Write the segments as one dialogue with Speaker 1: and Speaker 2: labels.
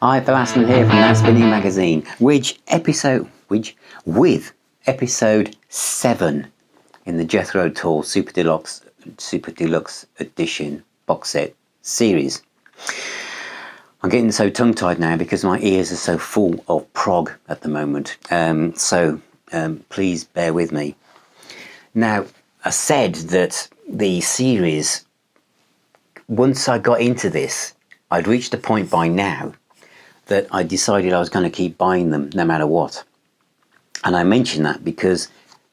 Speaker 1: Hi, Phil Aston here from Now Spinning Magazine, with episode 7 in the Jethro Tull Super Deluxe Edition box set series. I'm getting so tongue-tied now because my ears are so full of prog at the moment, so please bear with me. Now, I said that the series, once I got into this, I'd reached a point by now that I decided I was going to keep buying them no matter what. And I mention that because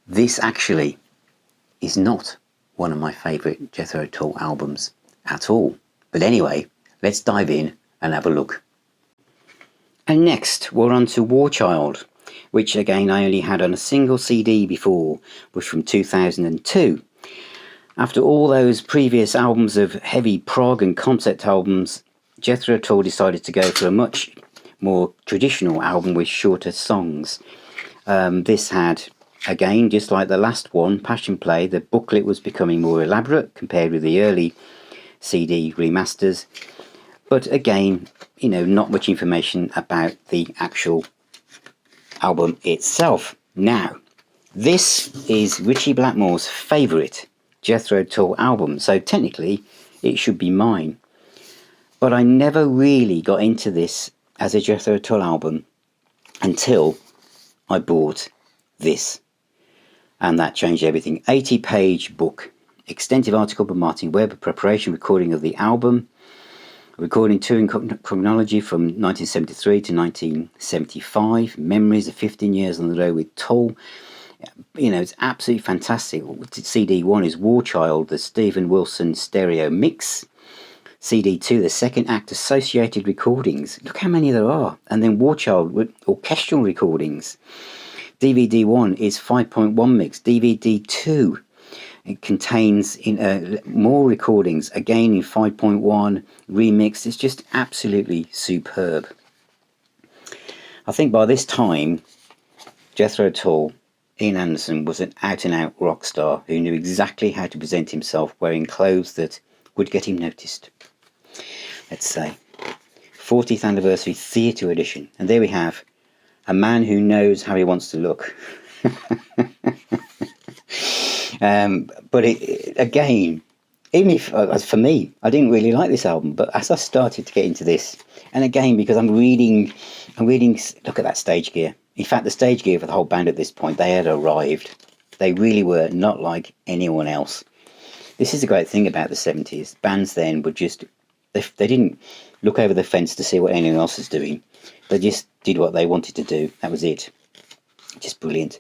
Speaker 1: this actually is not one of my favourite Jethro Tull albums at all. But anyway, let's dive in and have a look. And next we're on to Warchild, which again I only had on a single CD before, was from 2002. After all those previous albums of heavy prog and concept albums, Jethro Tull decided to go for a much more traditional album with shorter songs. This had, again, just like the last one, Passion Play, the booklet was becoming more elaborate compared with the early CD remasters. But again, not much information about the actual album itself. Now, this is Ritchie Blackmore's favourite Jethro Tull album, so technically it should be mine. But I never really got into this as a Jethro Tull album until I bought this. And that changed everything. 80-page book, extensive article by Martin Webb, preparation, recording of the album, recording touring chronology from 1973 to 1975, memories of 15 years on the road with Tull. It's absolutely fantastic. CD1 is Warchild, the Stephen Wilson stereo mix. CD2, the second act associated recordings. Look how many there are. And then Warchild with orchestral recordings. DVD1 is 5.1 mix. DVD2, it contains more recordings, again in 5.1 remix. It's just absolutely superb. I think by this time, Jethro Tull, Ian Anderson, was an out-and-out rock star who knew exactly how to present himself wearing clothes that would get him noticed. Let's say 40th anniversary theatre edition, and there we have a man who knows how he wants to look. But again, even if for me, I didn't really like this album, but as I started to get into this, and again because I'm reading, look at that stage gear. In fact, the stage gear for the whole band at this point, they had arrived. They really were not like anyone else. This is the great thing about the 70s. Bands then would just, they didn't look over the fence to see what anyone else is doing. They just did what they wanted to do. That was it. Just brilliant.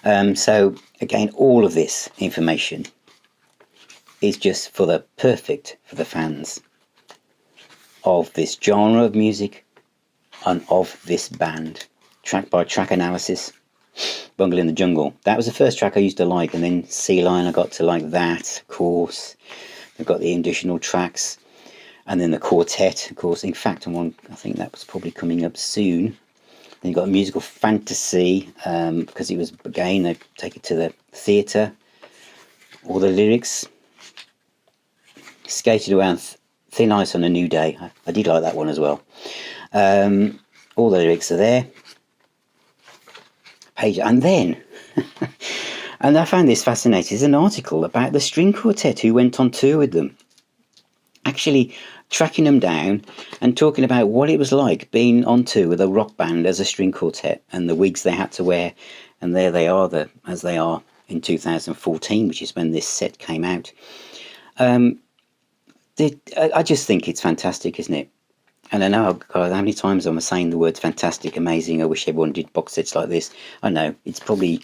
Speaker 1: So again, all of this information is just perfect for the fans of this genre of music and of this band. Track by track analysis. Bungle in the Jungle. That was the first track I used to like, and then Sea Lion I got to like that, of course. I've got the additional tracks, and then the quartet, of course. In fact, I think that was probably coming up soon. Then you've got Musical Fantasy, because it was, again, they take it to the theatre. All the lyrics. Skated Around Thin Ice on a New Day. I did like that one as well. All the lyrics are there. Page, and then and I found this fascinating. There's an article about the string quartet who went on tour with them, actually tracking them down and talking about what it was like being on tour with a rock band as a string quartet and the wigs they had to wear. And there they are, as they are in 2014, which is when this set came out. I just think it's fantastic, isn't it? And I know, God, how many times I'm saying the words fantastic, amazing, I wish everyone did box sets like this. I know, it's probably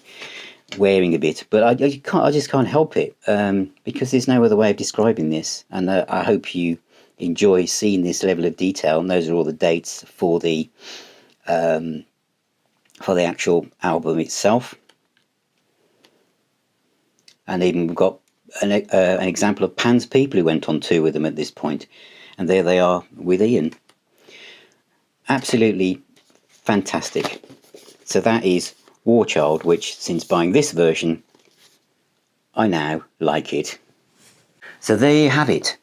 Speaker 1: wearing a bit, but I just can't help it, because there's no other way of describing this. And I hope you enjoy seeing this level of detail, and those are all the dates for the actual album itself. And even we've got an example of Pan's people who went on tour with them at this point, and there they are with Ian. Absolutely fantastic. So that is Warchild, which since buying this version, I now like it. So there you have it.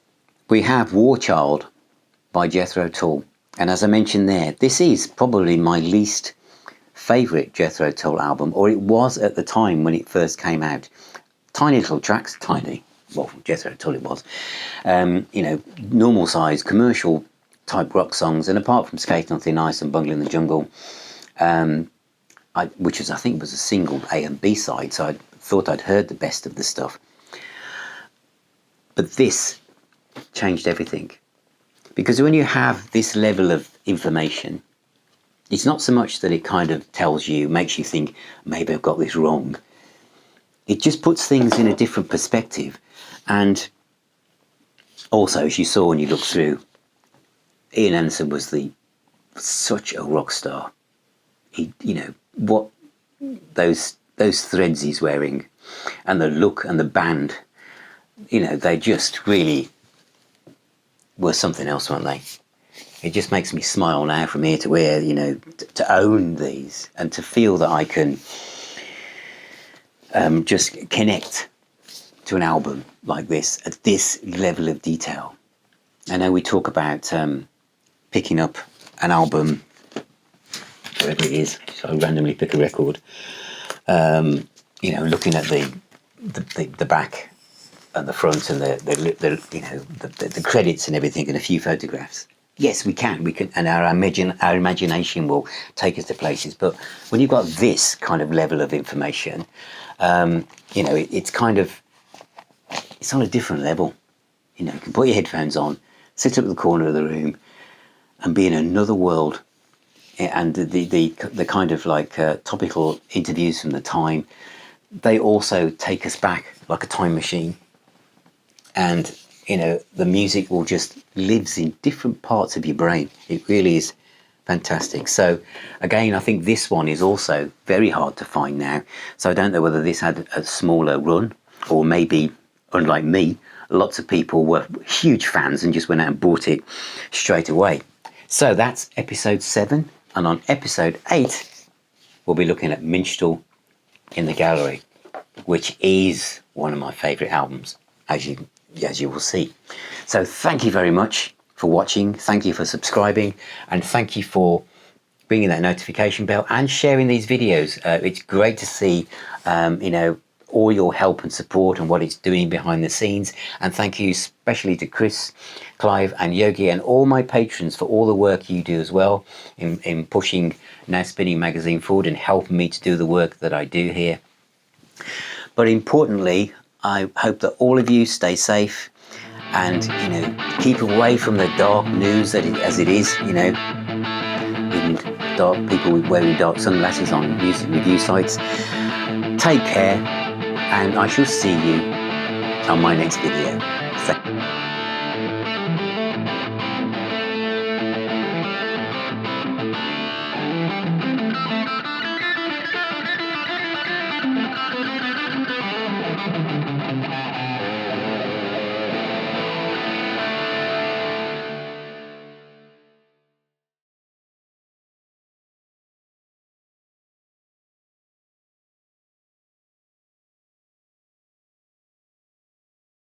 Speaker 1: We have Warchild by Jethro Tull. And as I mentioned there, this is probably my least favourite Jethro Tull album, or it was at the time when it first came out. Tiny little tracks, tiny, well, Jethro Tull it was, you know, normal size, commercial type rock songs, and apart from Skating on Thin Ice and Bungle in the Jungle, which was, I think, was a single A and B side, so I thought I'd heard the best of the stuff. But this changed everything. Because when you have this level of information, it's not so much that it kind of tells you, makes you think, maybe I've got this wrong. It just puts things in a different perspective. And also, as you saw when you looked through, Ian Anderson was such a rock star. He, you know, what those threads he's wearing, and the look and the band, you know, they just really were something else, weren't they? It just makes me smile now from ear to ear, you know, to own these and to feel that I can just connect to an album like this at this level of detail. I know we talk about picking up an album, wherever it is, so I randomly pick a record, you know, looking at the back and the front and the you know, the credits and everything and a few photographs. Yes, we can, and our imagination will take us to places. But when you've got this kind of level of information, you know, it's kind of, it's on a different level. You know, you can put your headphones on, sit up at the corner of the room, and be in another world. And the kind of like topical interviews from the time, they also take us back like a time machine. And, you know, the music will just lives in different parts of your brain. It really is fantastic. So again, I think this one is also very hard to find now. So I don't know whether this had a smaller run, or maybe, unlike me, lots of people were huge fans and just went out and bought it straight away. So that's episode 7. And on episode 8, we'll be looking at Minstrel in the Gallery, which is one of my favourite albums, as you will see. So thank you very much for watching. Thank you for subscribing, and thank you for ringing that notification bell and sharing these videos. It's great to see, you know, all your help and support and what it's doing behind the scenes. And thank you especially to Chris, Clive and Yogi and all my patrons for all the work you do as well in pushing Now Spinning magazine forward and helping me to do the work that I do here. But importantly, I hope that all of you stay safe and, you know, keep away from the dark news as it is, you know, even dark people wearing dark sunglasses on music review sites. Take care, and I shall see you on my next video.